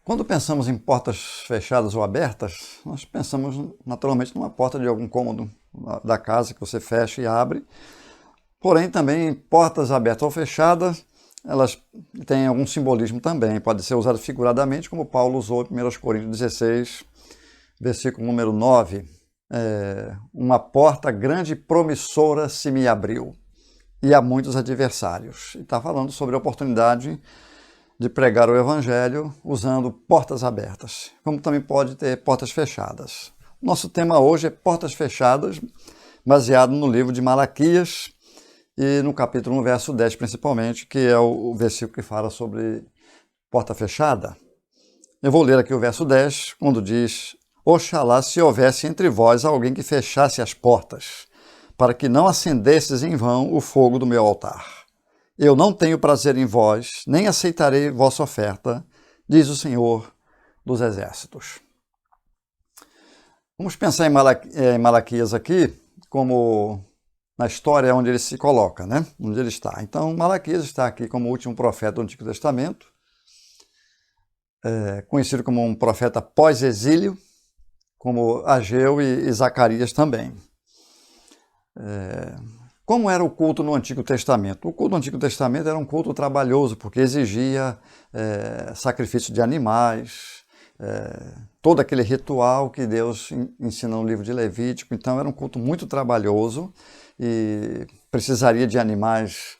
Quando pensamos em portas fechadas ou abertas, nós pensamos naturalmente numa porta de algum cômodo da casa que você fecha e abre. Porém, também portas abertas ou fechadas, elas têm algum simbolismo também. Pode ser usado figuradamente, como Paulo usou em 1 Coríntios 16, versículo número 9. Uma porta grande e promissora se me abriu, e há muitos adversários. E está falando sobre a oportunidade de pregar o Evangelho usando portas abertas, como também pode ter portas fechadas. Nosso tema hoje é portas fechadas, baseado no livro de Malaquias e no capítulo 1, verso 10 principalmente, que é o versículo que fala sobre porta fechada. Eu vou ler aqui o verso 10, quando diz: Oxalá se houvesse entre vós alguém que fechasse as portas, para que não acendesses em vão o fogo do meu altar. Eu não tenho prazer em vós, nem aceitarei vossa oferta, diz o Senhor dos Exércitos. Vamos pensar em Malaquias aqui, como na história onde ele se coloca, né? Onde ele está. Então, Malaquias está aqui como o último profeta do Antigo Testamento, conhecido como um profeta pós-exílio, como Ageu e Zacarias também. Como era o culto no Antigo Testamento? O culto no Antigo Testamento era um culto trabalhoso, porque exigia sacrifício de animais, todo aquele ritual que Deus ensina no livro de Levítico. Então era um culto muito trabalhoso e precisaria de animais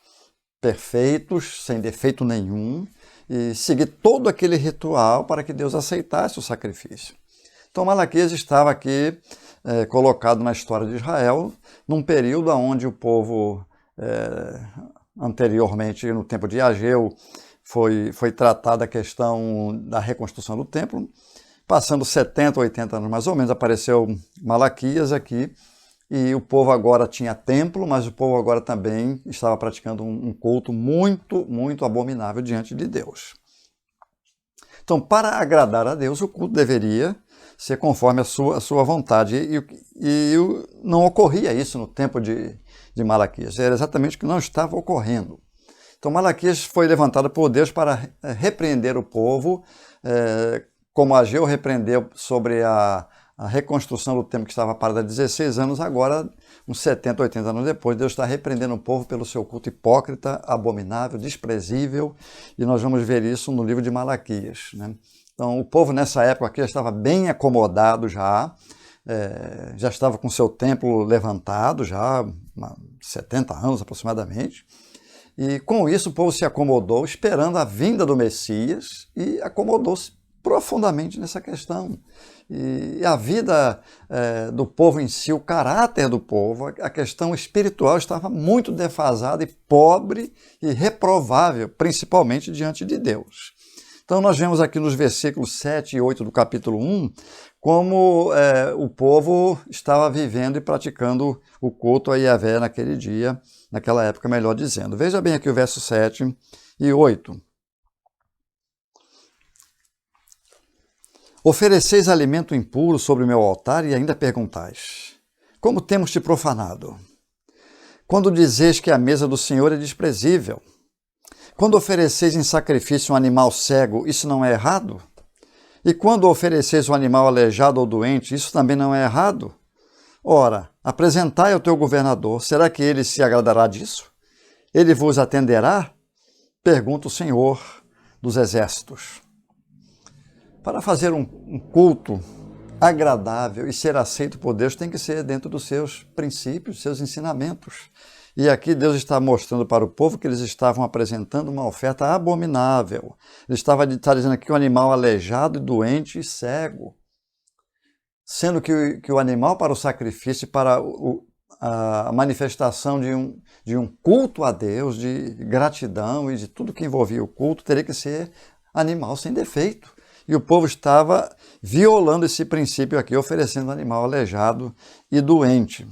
perfeitos, sem defeito nenhum, e seguir todo aquele ritual para que Deus aceitasse o sacrifício. Então Malaquias estava aqui colocado na história de Israel, num período onde o povo, anteriormente, no tempo de Ageu, foi tratada a questão da reconstrução do templo. Passando 70, 80 anos mais ou menos, apareceu Malaquias aqui, e o povo agora tinha templo, mas o povo agora também estava praticando um culto muito, muito abominável diante de Deus. Então, para agradar a Deus, o culto deveria ser conforme a sua vontade. E não ocorria isso no tempo de Malaquias. Era exatamente o que não estava ocorrendo. Então Malaquias foi levantado por Deus para repreender o povo, como Ageu repreendeu sobre a reconstrução do templo que estava parado há 16 anos. Agora, uns 70, 80 anos depois, Deus está repreendendo o povo pelo seu culto hipócrita, abominável, desprezível. E nós vamos ver isso no livro de Malaquias, né? Então, o povo nessa época aqui já estava bem acomodado já estava com seu templo levantado já há 70 anos aproximadamente. E com isso o povo se acomodou, esperando a vinda do Messias, e acomodou-se profundamente nessa questão. E a vida do povo em si, o caráter do povo, a questão espiritual estava muito defasada e pobre e reprovável, principalmente diante de Deus. Então nós vemos aqui nos versículos 7 e 8 do capítulo 1, como o povo estava vivendo e praticando o culto a Yahvé naquele dia, naquela época, melhor dizendo. Veja bem aqui o verso 7 e 8. Ofereceis alimento impuro sobre o meu altar e ainda perguntais: como temos te profanado? Quando dizeis que a mesa do Senhor é desprezível? Quando ofereceis em sacrifício um animal cego, isso não é errado? E quando ofereceis um animal aleijado ou doente, isso também não é errado? Ora, apresentai ao teu governador, será que ele se agradará disso? Ele vos atenderá? Pergunta o Senhor dos Exércitos. Para fazer um culto agradável e ser aceito por Deus, tem que ser dentro dos seus princípios, seus ensinamentos. E aqui Deus está mostrando para o povo que eles estavam apresentando uma oferta abominável. Ele está dizendo aqui que o animal aleijado, doente e cego. Sendo que o animal para o sacrifício, para a manifestação de um culto a Deus, de gratidão e de tudo que envolvia o culto, teria que ser animal sem defeito. E o povo estava violando esse princípio aqui, oferecendo animal aleijado e doente.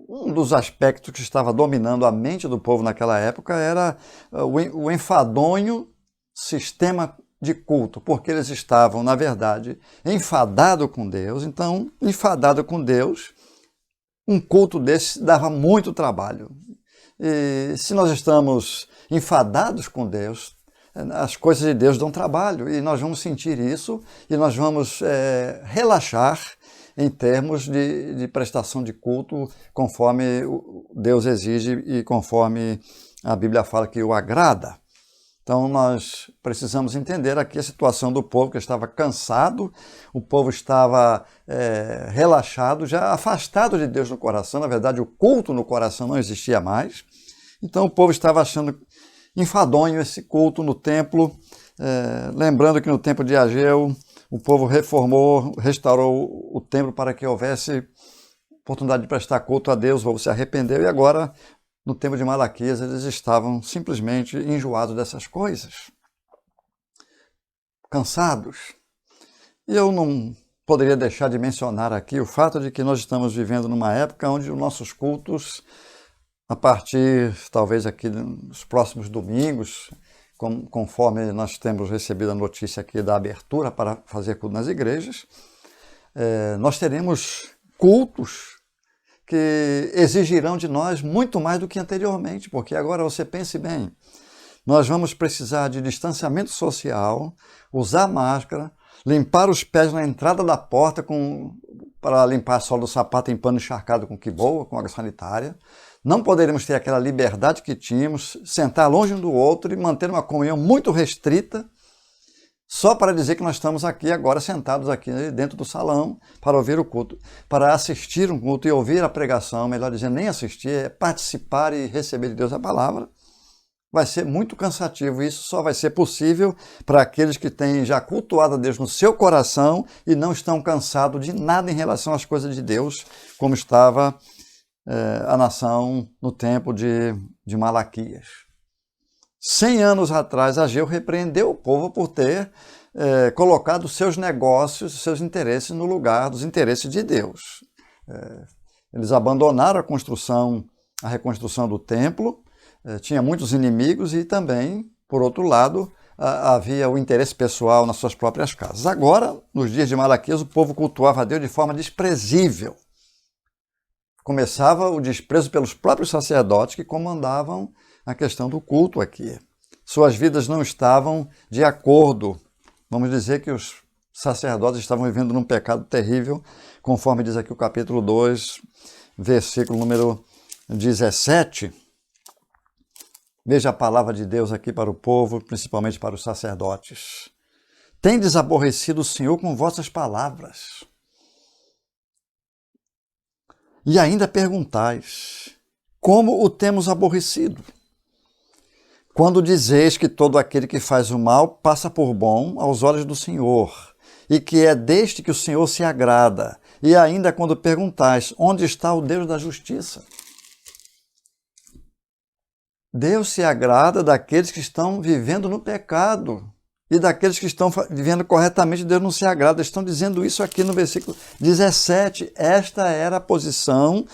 Um dos aspectos que estava dominando a mente do povo naquela época era o enfadonho sistema de culto, porque eles estavam, na verdade, enfadados com Deus. Então, enfadado com Deus, um culto desse dava muito trabalho. E se nós estamos enfadados com Deus, as coisas de Deus dão trabalho e nós vamos sentir isso e nós vamos relaxar em termos de prestação de culto conforme Deus exige e conforme a Bíblia fala que o agrada. Então nós precisamos entender aqui a situação do povo que estava cansado, o povo estava relaxado, já afastado de Deus no coração. Na verdade, o culto no coração não existia mais. Então o povo estava achando enfadonho esse culto no templo. Lembrando que no tempo de Ageu, o povo reformou, restaurou o templo para que houvesse oportunidade de prestar culto a Deus. O povo se arrependeu e agora, no tempo de Malaquias, eles estavam simplesmente enjoados dessas coisas, cansados. E eu não poderia deixar de mencionar aqui o fato de que nós estamos vivendo numa época onde os nossos cultos, a partir, talvez aqui nos próximos domingos, conforme nós temos recebido a notícia aqui da abertura para fazer culto nas igrejas, nós teremos cultos que exigirão de nós muito mais do que anteriormente, porque agora você pense bem, nós vamos precisar de distanciamento social, usar máscara, limpar os pés na entrada da porta para limpar a sola do sapato em pano encharcado com quiboa, com água sanitária. Não poderemos ter aquela liberdade que tínhamos, sentar longe um do outro e manter uma comunhão muito restrita, só para dizer que nós estamos aqui agora sentados aqui dentro do salão para ouvir o culto, para assistir um culto e ouvir a pregação, melhor dizendo, nem assistir, é participar e receber de Deus a palavra. Vai ser muito cansativo, isso só vai ser possível para aqueles que têm já cultuado a Deus no seu coração e não estão cansados de nada em relação às coisas de Deus, como estava a nação no tempo de Malaquias. 100 anos atrás, Ageu repreendeu o povo por ter colocado seus negócios, seus interesses no lugar dos interesses de Deus. Eles abandonaram a reconstrução do templo, tinha muitos inimigos e também, por outro lado, havia o interesse pessoal nas suas próprias casas. Agora, nos dias de Malaquias, o povo cultuava a Deus de forma desprezível. Começava o desprezo pelos próprios sacerdotes que comandavam a questão do culto aqui. Suas vidas não estavam de acordo. Vamos dizer que os sacerdotes estavam vivendo num pecado terrível, conforme diz aqui o capítulo 2, versículo número 17. Veja a palavra de Deus aqui para o povo, principalmente para os sacerdotes. Tendes aborrecido o Senhor com vossas palavras. E ainda perguntais, como o temos aborrecido? Quando dizeis que todo aquele que faz o mal passa por bom aos olhos do Senhor, e que é deste que o Senhor se agrada, e ainda quando perguntais, onde está o Deus da justiça? Deus se agrada daqueles que estão vivendo no pecado, e daqueles que estão vivendo corretamente, Deus não se agrada. Estão dizendo isso aqui no versículo 17. Esta era a posição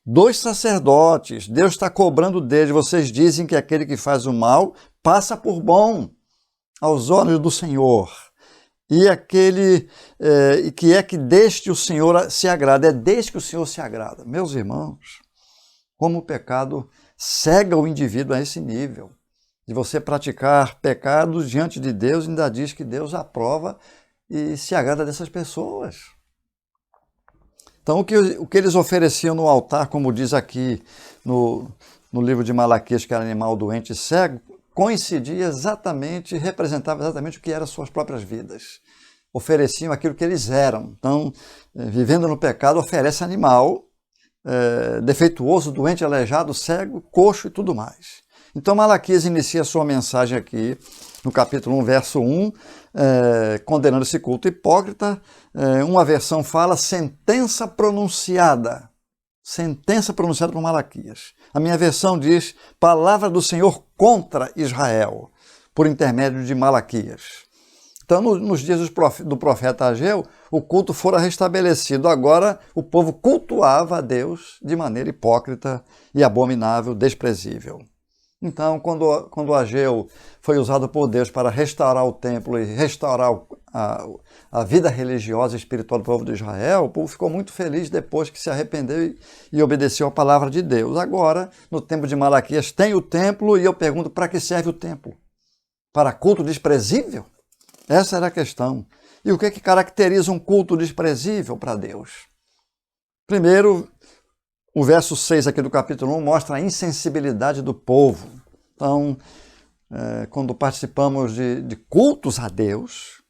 dos sacerdotes. Deus está cobrando deles. Vocês dizem que aquele que faz o mal passa por bom aos olhos do Senhor. E aquele que é que deste o Senhor se agrada. É deste que o Senhor se agrada. Meus irmãos, como o pecado cega o indivíduo a esse nível. De você praticar pecados diante de Deus, ainda diz que Deus aprova e se agrada dessas pessoas. Então, o que eles ofereciam no altar, como diz aqui no livro de Malaquias, que era animal doente e cego, coincidia exatamente, representava exatamente o que eram suas próprias vidas. Ofereciam aquilo que eles eram. Então, vivendo no pecado, oferece animal, defeituoso, doente, aleijado, cego, coxo e tudo mais. Então Malaquias inicia sua mensagem aqui no capítulo 1, verso 1, condenando esse culto hipócrita. Uma versão fala sentença pronunciada por Malaquias. A minha versão diz palavra do Senhor contra Israel, por intermédio de Malaquias. Então, nos dias do profeta Ageu, o culto fora restabelecido. Agora, o povo cultuava a Deus de maneira hipócrita e abominável, desprezível. Então, quando Ageu foi usado por Deus para restaurar o templo e restaurar a vida religiosa e espiritual do povo de Israel, o povo ficou muito feliz depois que se arrependeu e obedeceu a palavra de Deus. Agora, no tempo de Malaquias, tem o templo e eu pergunto, para que serve o templo? para culto desprezível? Essa era a questão. E o que caracteriza um culto desprezível para Deus? Primeiro, o verso 6 aqui do capítulo 1 mostra a insensibilidade do povo. Então, quando participamos de cultos a Deus,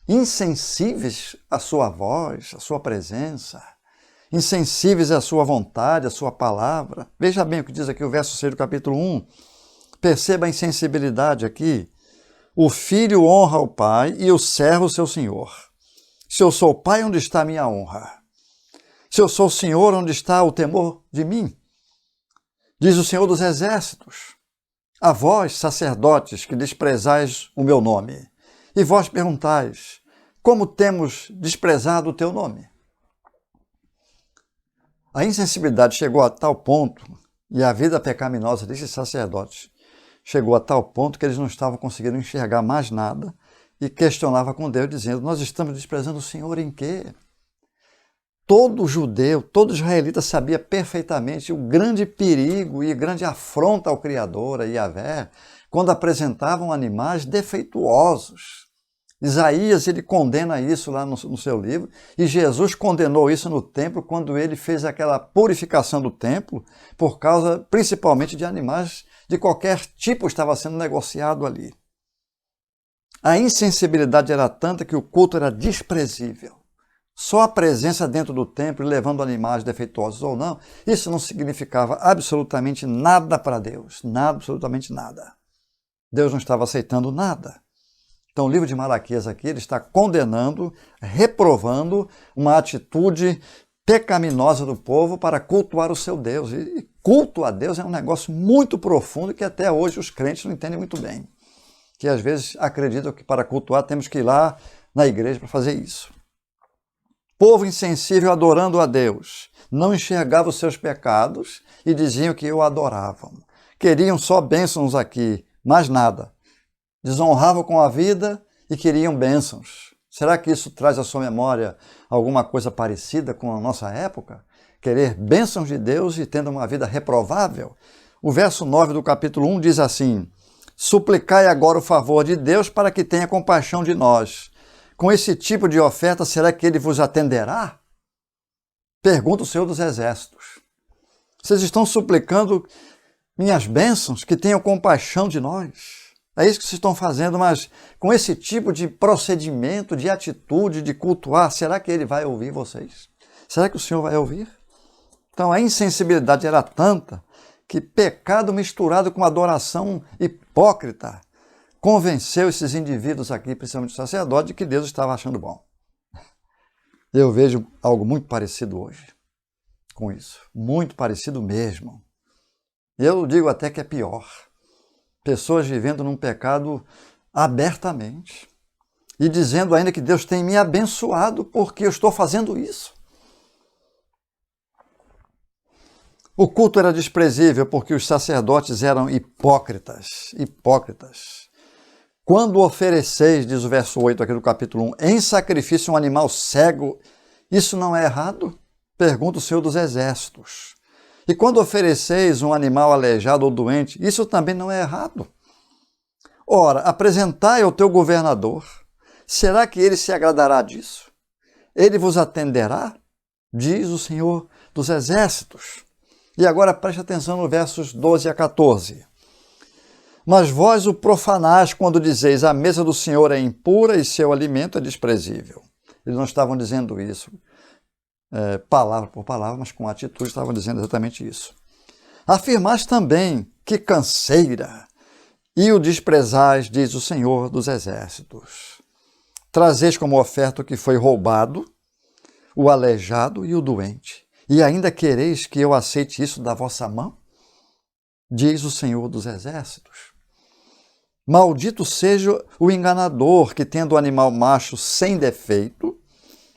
insensíveis à sua voz, à sua presença, insensíveis à sua vontade, à sua palavra. Veja bem o que diz aqui o verso 6 do capítulo 1. Perceba a insensibilidade aqui. O filho honra o pai e o servo o seu senhor. Se eu sou pai, onde está a minha honra? Se eu sou senhor, onde está o temor de mim? Diz o Senhor dos Exércitos. A vós, sacerdotes, que desprezais o meu nome, e vós perguntais, como temos desprezado o teu nome? A insensibilidade chegou a tal ponto, e a vida pecaminosa desses sacerdotes chegou a tal ponto que eles não estavam conseguindo enxergar mais nada e questionava com Deus, dizendo, nós estamos desprezando o Senhor em quê? Todo judeu, todo israelita sabia perfeitamente o grande perigo e grande afronta ao Criador, a Yahvé, quando apresentavam animais defeituosos. Isaías, ele condena isso lá no seu livro, e Jesus condenou isso no templo quando ele fez aquela purificação do templo, por causa principalmente de animais de qualquer tipo estava sendo negociado ali. A insensibilidade era tanta que o culto era desprezível. Só a presença dentro do templo, levando animais defeituosos ou não, isso não significava absolutamente nada para Deus. Nada, absolutamente nada. Deus não estava aceitando nada. Então o livro de Malaquias aqui, ele está condenando, reprovando uma atitude pecaminosa do povo para cultuar o seu Deus. E culto a Deus é um negócio muito profundo que até hoje os crentes não entendem muito bem. Que às vezes acreditam que para cultuar temos que ir lá na igreja para fazer isso. Povo insensível adorando a Deus, não enxergava os seus pecados e diziam que o adoravam. Queriam só bênçãos aqui, mais nada. Desonravam com a vida e queriam bênçãos. Será que isso traz à sua memória alguma coisa parecida com a nossa época? Querer bênçãos de Deus e tendo uma vida reprovável? O verso 9 do capítulo 1 diz assim, suplicai agora o favor de Deus para que tenha compaixão de nós. Com esse tipo de oferta, será que ele vos atenderá? Pergunta o Senhor dos Exércitos. Vocês estão suplicando minhas bênçãos, que tenham compaixão de nós. É isso que vocês estão fazendo, mas com esse tipo de procedimento, de atitude, de cultuar, será que ele vai ouvir vocês? Será que o Senhor vai ouvir? Então a insensibilidade era tanta que pecado misturado com adoração hipócrita convenceu esses indivíduos aqui, principalmente o sacerdote, de que Deus estava achando bom. Eu vejo algo muito parecido hoje com isso. Muito parecido mesmo. Eu digo até que é pior. Pessoas vivendo num pecado abertamente e dizendo ainda que Deus tem me abençoado porque eu estou fazendo isso. O culto era desprezível porque os sacerdotes eram hipócritas. Quando ofereceis, diz o verso 8 aqui do capítulo 1, em sacrifício um animal cego, isso não é errado? Pergunta o Senhor dos Exércitos. E quando ofereceis um animal aleijado ou doente, isso também não é errado? Ora, apresentai ao teu governador, será que ele se agradará disso? Ele vos atenderá? Diz o Senhor dos Exércitos. E agora preste atenção no versos 12 a 14. Mas vós o profanais quando dizeis a mesa do Senhor é impura e seu alimento é desprezível. Eles não estavam dizendo isso palavra por palavra, mas com atitude estavam dizendo exatamente isso. Afirmais também que canseira e o desprezais, diz o Senhor dos Exércitos. Trazeis como oferta o que foi roubado, o aleijado e o doente, e ainda quereis que eu aceite isso da vossa mão? Diz o Senhor dos Exércitos. Maldito seja o enganador que, tendo o animal macho sem defeito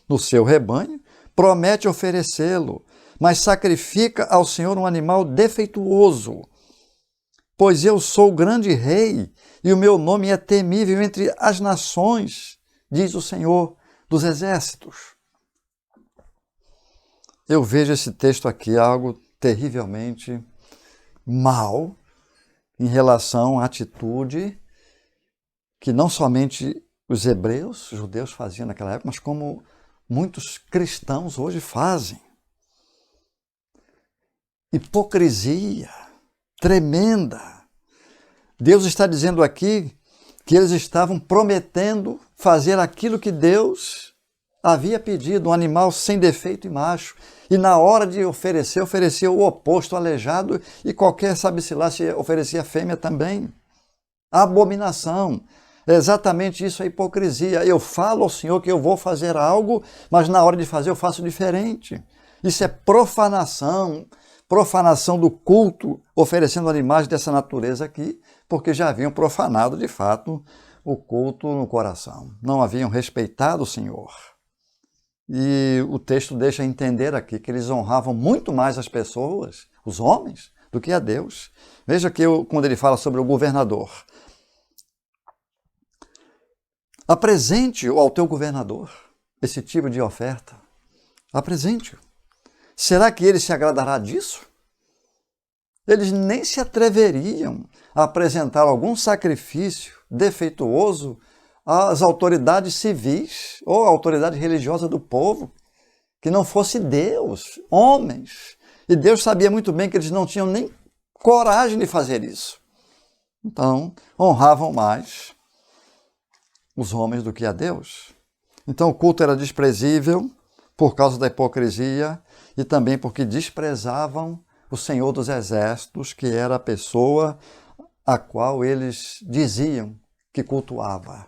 no seu rebanho, promete oferecê-lo, mas sacrifica ao Senhor um animal defeituoso. Pois eu sou o grande rei e o meu nome é temível entre as nações, diz o Senhor dos Exércitos. Eu vejo esse texto aqui algo terrivelmente mal em relação à atitude que não somente os hebreus, os judeus faziam naquela época, mas como muitos cristãos hoje fazem. Hipocrisia tremenda. Deus está dizendo aqui que eles estavam prometendo fazer aquilo que Deus havia pedido, um animal sem defeito e macho. E na hora de oferecer, oferecia o oposto, aleijado, e qualquer, sabe-se lá, se oferecia fêmea também. Abominação. É exatamente isso, a hipocrisia. Eu falo ao Senhor que eu vou fazer algo, mas na hora de fazer eu faço diferente. Isso é profanação, profanação do culto, oferecendo animais dessa natureza aqui, porque já haviam profanado, de fato, o culto no coração. Não haviam respeitado o Senhor. E o texto deixa entender aqui que eles honravam muito mais as pessoas, os homens, do que a Deus. Veja que quando ele fala sobre o governador. Apresente-o ao teu governador, esse tipo de oferta. Apresente-o. Será que ele se agradará disso? Eles nem se atreveriam a apresentar algum sacrifício defeituoso às autoridades civis ou à autoridade religiosa do povo, que não fosse Deus, homens. E Deus sabia muito bem que eles não tinham nem coragem de fazer isso. Então, honravam mais os homens do que a Deus. Então, o culto era desprezível por causa da hipocrisia e também porque desprezavam o Senhor dos Exércitos, que era a pessoa a qual eles diziam que cultuava.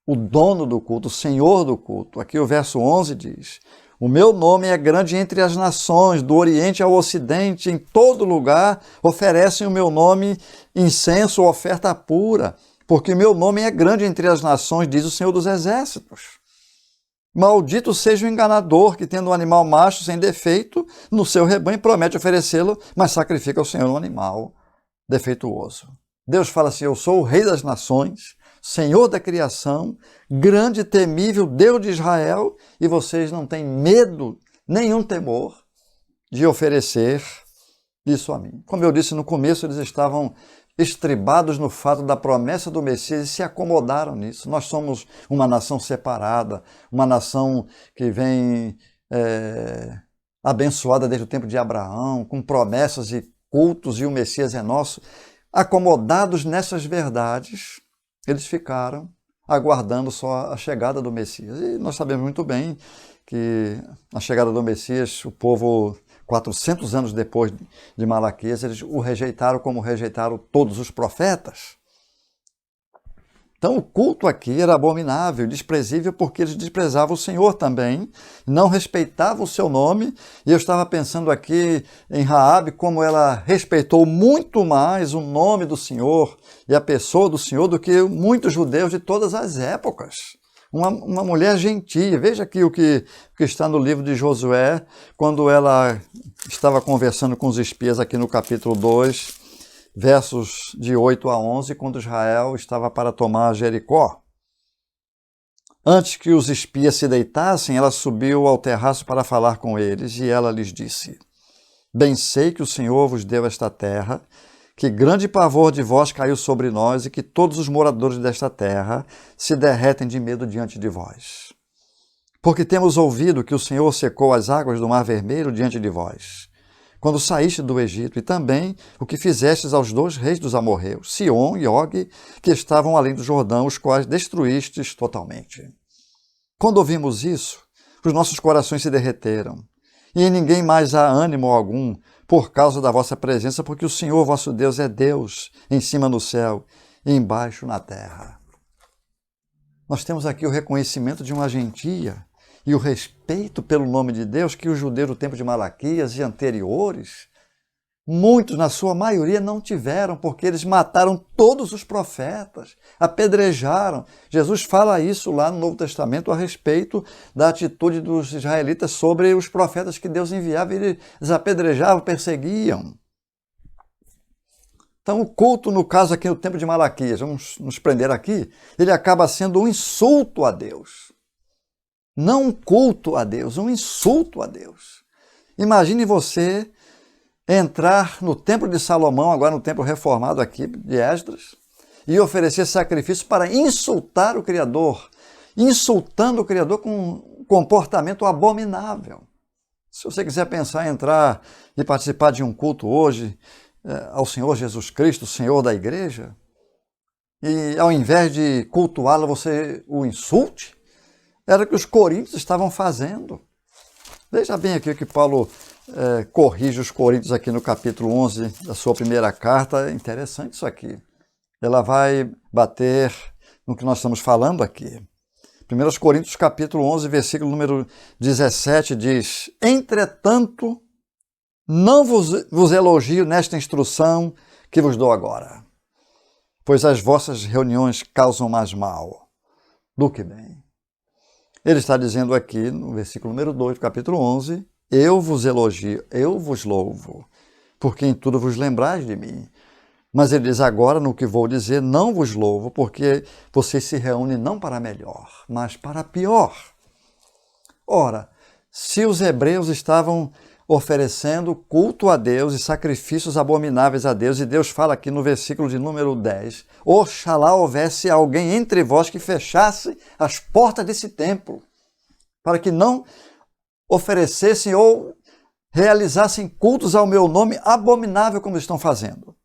O dono do culto, o Senhor do culto. Aqui o verso 11 diz: o meu nome é grande entre as nações, do Oriente ao Ocidente, em todo lugar oferecem o meu nome incenso, oferta pura, porque o meu nome é grande entre as nações, diz o Senhor dos Exércitos. Maldito seja o enganador que, tendo um animal macho sem defeito no seu rebanho, promete oferecê-lo, mas sacrifica ao Senhor um animal defeituoso. Deus fala assim: eu sou o Rei das nações, Senhor da criação, grande e temível, Deus de Israel, e vocês não têm medo, nenhum temor, de oferecer isso a mim. Como eu disse no começo, eles estavam estribados no fato da promessa do Messias e se acomodaram nisso. Nós somos uma nação separada, uma nação que vem abençoada desde o tempo de Abraão, com promessas e cultos, e o Messias é nosso. Acomodados nessas verdades, eles ficaram aguardando só a chegada do Messias. E nós sabemos muito bem que a chegada do Messias, o povo, 400 anos depois de Malaquias, eles o rejeitaram como rejeitaram todos os profetas. Então o culto aqui era abominável, desprezível, porque eles desprezavam o Senhor também, não respeitavam o seu nome. E eu estava pensando aqui em Raabe, como ela respeitou muito mais o nome do Senhor e a pessoa do Senhor do que muitos judeus de todas as épocas. Uma mulher gentia. Veja aqui o que está no livro de Josué, quando ela estava conversando com os espias aqui no capítulo 2, versos de 8 a 11, quando Israel estava para tomar Jericó. Antes que os espias se deitassem, ela subiu ao terraço para falar com eles, e ela lhes disse: bem sei que o Senhor vos deu esta terra, que grande pavor de vós caiu sobre nós, e que todos os moradores desta terra se derretem de medo diante de vós. Porque temos ouvido que o Senhor secou as águas do Mar Vermelho diante de vós, quando saíste do Egito, e também o que fizestes aos 2 reis dos amorreus, Sion e Og, que estavam além do Jordão, os quais destruístes totalmente. Quando ouvimos isso, os nossos corações se derreteram, e em ninguém mais há ânimo algum por causa da vossa presença, porque o Senhor vosso Deus é Deus em cima no céu e embaixo na terra. Nós temos aqui o reconhecimento de uma gentia e o respeito pelo nome de Deus que os judeus do tempo de Malaquias e anteriores, muitos, na sua maioria, não tiveram, porque eles mataram todos os profetas, apedrejaram. Jesus fala isso lá no Novo Testamento a respeito da atitude dos israelitas sobre os profetas que Deus enviava, e eles apedrejavam, perseguiam. Então o culto, no caso aqui no tempo de Malaquias, vamos nos prender aqui, ele acaba sendo um insulto a Deus. Não um culto a Deus, um insulto a Deus. Imagine você entrar no templo de Salomão, agora no templo reformado aqui de Esdras, e oferecer sacrifício para insultar o Criador, insultando o Criador com um comportamento abominável. Se você quiser pensar em entrar e participar de um culto hoje ao Senhor Jesus Cristo, Senhor da igreja, e ao invés de cultuá-lo você o insulte, era o que os coríntios estavam fazendo. Veja bem aqui o que Paulo corrige os coríntios aqui no capítulo 11 da sua primeira carta. É interessante isso aqui. Ela vai bater no que nós estamos falando aqui. 1 Coríntios capítulo 11, versículo número 17 diz: Entretanto, não vos elogio nesta instrução que vos dou agora, pois as vossas reuniões causam mais mal do que bem. Ele está dizendo aqui no versículo número 2 do capítulo 11, eu vos elogio, eu vos louvo, porque em tudo vos lembrais de mim. Mas ele diz agora, no que vou dizer, não vos louvo, porque vocês se reúnem não para melhor, mas para pior. Ora, se os hebreus estavam oferecendo culto a Deus e sacrifícios abomináveis a Deus, e Deus fala aqui no versículo de número 10, oxalá houvesse alguém entre vós que fechasse as portas desse templo, para que não oferecessem ou realizassem cultos ao meu nome abominável como estão fazendo.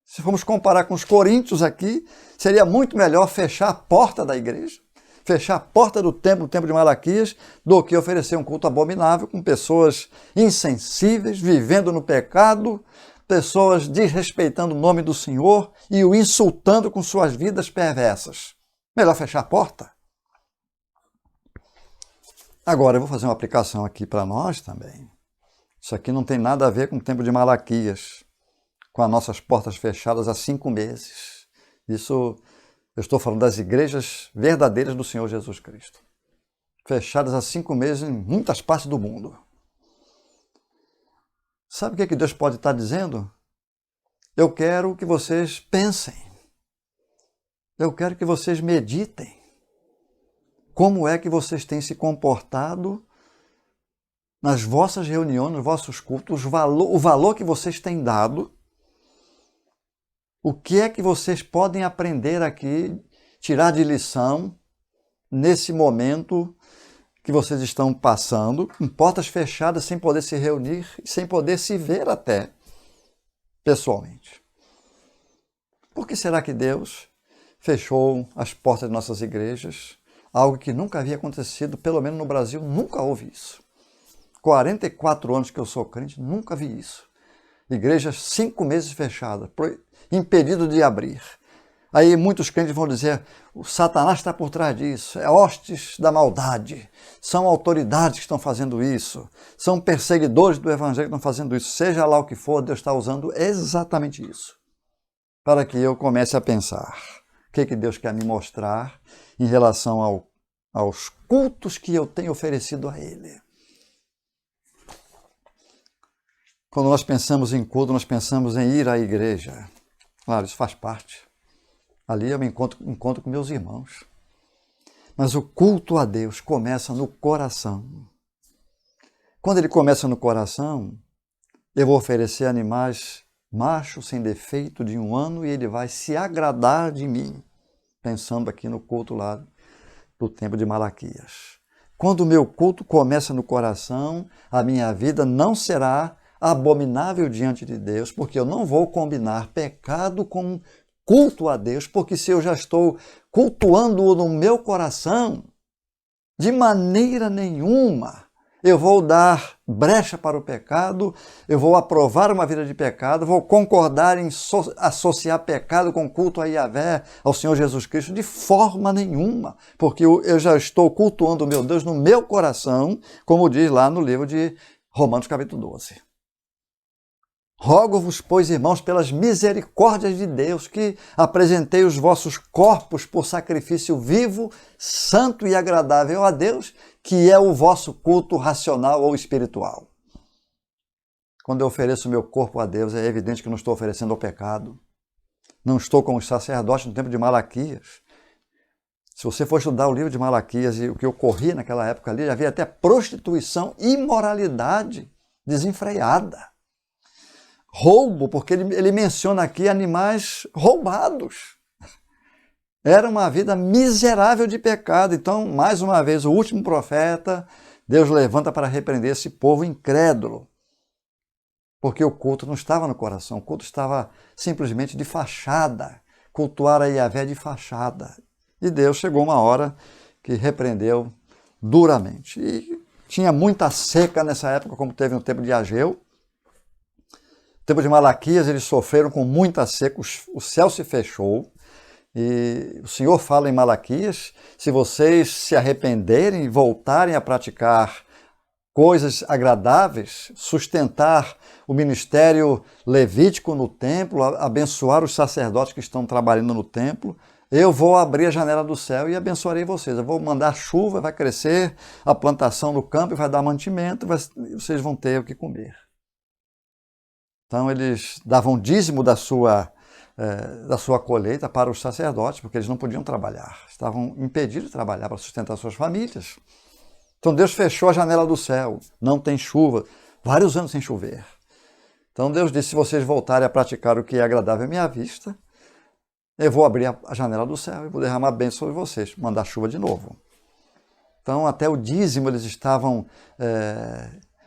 Se formos comparar com os coríntios aqui, seria muito melhor fechar a porta da igreja, fechar a porta do templo de Malaquias, do que oferecer um culto abominável com pessoas insensíveis, vivendo no pecado, pessoas desrespeitando o nome do Senhor e o insultando com suas vidas perversas. Melhor fechar a porta. Agora eu vou fazer uma aplicação aqui para nós também. Isso aqui não tem nada a ver com o templo de Malaquias, com as nossas portas fechadas há 5 meses. Isso, eu estou falando das igrejas verdadeiras do Senhor Jesus Cristo. Fechadas há 5 meses em muitas partes do mundo. Sabe o que Deus pode estar dizendo? Eu quero que vocês pensem. Eu quero que vocês meditem. Como é que vocês têm se comportado nas vossas reuniões, nos vossos cultos, o valor que vocês têm dado. O que é que vocês podem aprender aqui, tirar de lição, nesse momento que vocês estão passando, com portas fechadas, sem poder se reunir, sem poder se ver até pessoalmente? Por que será que Deus fechou as portas de nossas igrejas? Algo que nunca havia acontecido, pelo menos no Brasil, nunca houve isso. 44 anos que eu sou crente, nunca vi isso. Igrejas 5 meses fechadas, impedido de abrir. Aí muitos crentes vão dizer, o Satanás está por trás disso, é hostes da maldade, são autoridades que estão fazendo isso, são perseguidores do evangelho que estão fazendo isso. Seja lá o que for, Deus está usando exatamente isso, para que eu comece a pensar o que Deus quer me mostrar em relação aos cultos que eu tenho oferecido a Ele. Quando nós pensamos em culto, nós pensamos em ir à igreja. Claro, isso faz parte. Ali eu me encontro com meus irmãos. Mas o culto a Deus começa no coração. Quando ele começa no coração, eu vou oferecer animais machos, sem defeito, de 1 ano, e ele vai se agradar de mim. Pensando aqui no culto lá do templo de Malaquias. Quando o meu culto começa no coração, a minha vida não será abominável diante de Deus, porque eu não vou combinar pecado com culto a Deus, porque se eu já estou cultuando-o no meu coração, de maneira nenhuma eu vou dar brecha para o pecado, eu vou aprovar uma vida de pecado, vou concordar em associar pecado com culto a Yahvé, ao Senhor Jesus Cristo, de forma nenhuma, porque eu já estou cultuando o meu Deus no meu coração, como diz lá no livro de Romanos capítulo 12. Rogo-vos, pois, irmãos, pelas misericórdias de Deus, que apresentei os vossos corpos por sacrifício vivo, santo e agradável a Deus, que é o vosso culto racional ou espiritual. Quando eu ofereço o meu corpo a Deus, é evidente que não estou oferecendo ao pecado. Não estou como os sacerdotes no tempo de Malaquias. Se você for estudar o livro de Malaquias e o que ocorria naquela época ali, havia até prostituição, imoralidade desenfreada. Roubo, porque ele menciona aqui animais roubados. Era uma vida miserável de pecado. Então, mais uma vez, o último profeta, Deus levanta para repreender esse povo incrédulo. Porque o culto não estava no coração, o culto estava simplesmente de fachada. Cultuar a Yahvé de fachada. E Deus chegou uma hora que repreendeu duramente. E tinha muita seca nessa época, como teve no tempo de Ageu. No tempo de Malaquias, eles sofreram com muita seca, o céu se fechou. E o Senhor fala em Malaquias, se vocês se arrependerem e voltarem a praticar coisas agradáveis, sustentar o ministério levítico no templo, abençoar os sacerdotes que estão trabalhando no templo, eu vou abrir a janela do céu e abençoarei vocês. Eu vou mandar chuva, vai crescer a plantação no campo e vai dar mantimento, vocês vão ter o que comer. Então eles davam dízimo da sua colheita para os sacerdotes, porque eles não podiam trabalhar, estavam impedidos de trabalhar para sustentar suas famílias. Então Deus fechou a janela do céu, não tem chuva, vários anos sem chover. Então Deus disse, se vocês voltarem a praticar o que é agradável à minha vista, eu vou abrir a janela do céu e vou derramar bênção sobre vocês, mandar chuva de novo. Então até o dízimo eles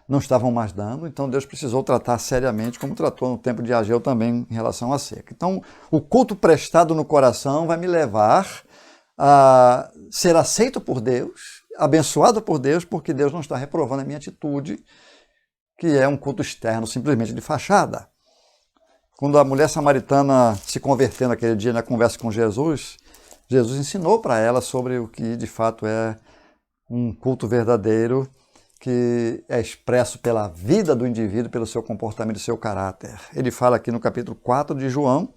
não estavam mais dando, então Deus precisou tratar seriamente, como tratou no tempo de Ageu também em relação à seca. Então o culto prestado no coração vai me levar a ser aceito por Deus, abençoado por Deus, porque Deus não está reprovando a minha atitude, que é um culto externo, simplesmente de fachada. Quando a mulher samaritana se converteu naquele dia na conversa com Jesus, Jesus ensinou para ela sobre o que de fato é um culto verdadeiro, que é expresso pela vida do indivíduo, pelo seu comportamento e seu caráter. Ele fala aqui no capítulo 4 de João,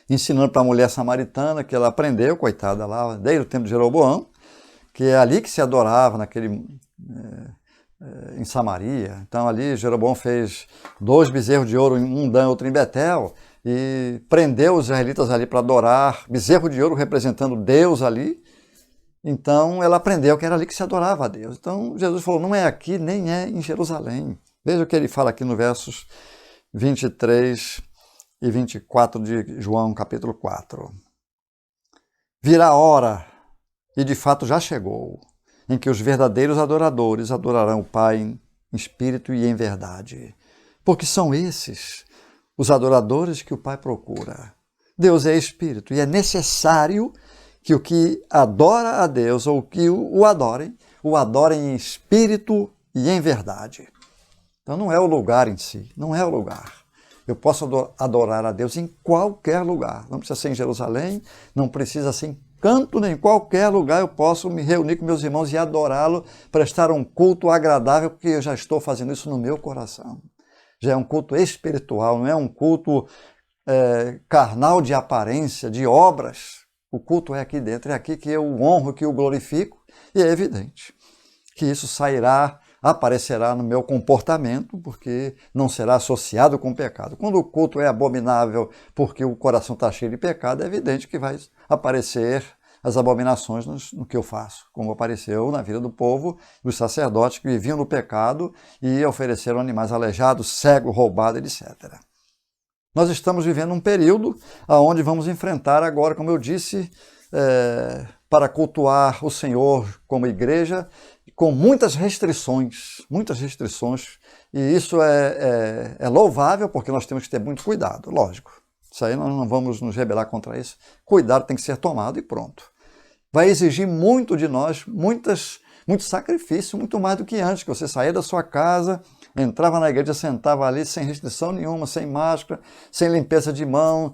ensinando para a mulher samaritana, que ela aprendeu, coitada lá, desde o tempo de Jeroboão, que é ali que se adorava, em Samaria. Então ali Jeroboão fez 2 bezerros de ouro, um em Dan, outro em Betel, e prendeu os israelitas ali para adorar, bezerro de ouro representando Deus ali. Então ela aprendeu que era ali que se adorava a Deus. Então Jesus falou, não é aqui, nem é em Jerusalém. Veja o que ele fala aqui no versos 23 e 24 de João, capítulo 4. Virá a hora, e de fato já chegou, em que os verdadeiros adoradores adorarão o Pai em espírito e em verdade. Porque são esses os adoradores que o Pai procura. Deus é espírito e é necessário que o que adora a Deus ou que o adorem em espírito e em verdade. Então não é o lugar em si, não é o lugar. Eu posso adorar a Deus em qualquer lugar. Não precisa ser em Jerusalém, não precisa ser em canto nem em qualquer lugar. Eu posso me reunir com meus irmãos e adorá-lo, prestar um culto agradável, porque eu já estou fazendo isso no meu coração. Já é um culto espiritual, não é um culto carnal de aparência, de obras. O culto é aqui dentro, é aqui que eu honro, que eu glorifico, e é evidente que isso aparecerá no meu comportamento, porque não será associado com o pecado. Quando o culto é abominável porque o coração está cheio de pecado, é evidente que vai aparecer as abominações no que eu faço, como apareceu na vida do povo, dos sacerdotes que viviam no pecado e ofereceram animais aleijados, cego, roubado, etc. Nós estamos vivendo um período onde vamos enfrentar agora, como eu disse, para cultuar o Senhor como igreja, com muitas restrições, e isso é louvável, porque nós temos que ter muito cuidado, lógico. Isso aí nós não vamos nos rebelar contra isso. Cuidado tem que ser tomado e pronto. Vai exigir muito de nós, muito sacrifício, muito mais do que antes, que você saía da sua casa, entrava na igreja, sentava ali sem restrição nenhuma, sem máscara, sem limpeza de mão,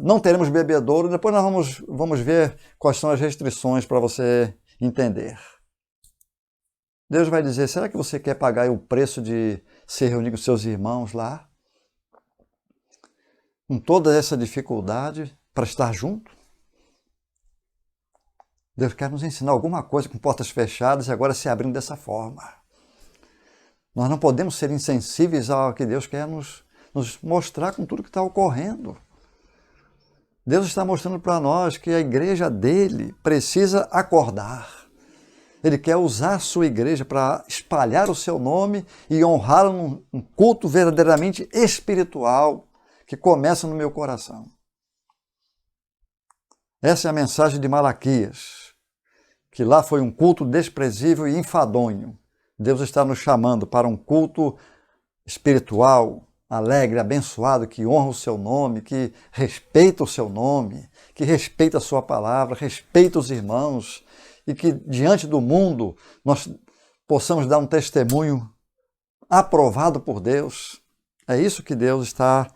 não teremos bebedouro. Depois nós vamos ver quais são as restrições para você entender. Deus vai dizer, será que você quer pagar o preço de se reunir com seus irmãos lá? Com toda essa dificuldade para estar junto? Deus quer nos ensinar alguma coisa com portas fechadas e agora se abrindo dessa forma. Nós não podemos ser insensíveis ao que Deus quer nos mostrar com tudo que está ocorrendo. Deus está mostrando para nós que a igreja dele precisa acordar. Ele quer usar a sua igreja para espalhar o seu nome e honrá-lo num culto verdadeiramente espiritual que começa no meu coração. Essa é a mensagem de Malaquias, que lá foi um culto desprezível e enfadonho. Deus está nos chamando para um culto espiritual, alegre, abençoado, que honra o seu nome, que respeita o seu nome, que respeita a sua palavra, respeita os irmãos e que diante do mundo nós possamos dar um testemunho aprovado por Deus. É isso que Deus está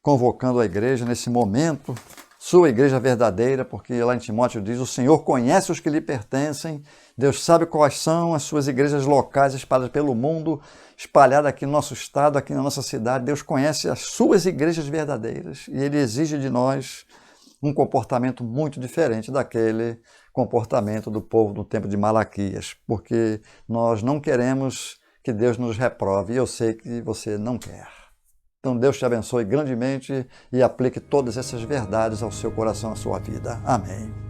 convocando a igreja nesse momento, sua igreja verdadeira, porque lá em Timóteo diz, o Senhor conhece os que lhe pertencem, Deus sabe quais são as suas igrejas locais espalhadas pelo mundo, espalhadas aqui no nosso estado, aqui na nossa cidade. Deus conhece as suas igrejas verdadeiras e Ele exige de nós um comportamento muito diferente daquele comportamento do povo no tempo de Malaquias, porque nós não queremos que Deus nos reprove e eu sei que você não quer. Então Deus te abençoe grandemente e aplique todas essas verdades ao seu coração, à sua vida. Amém.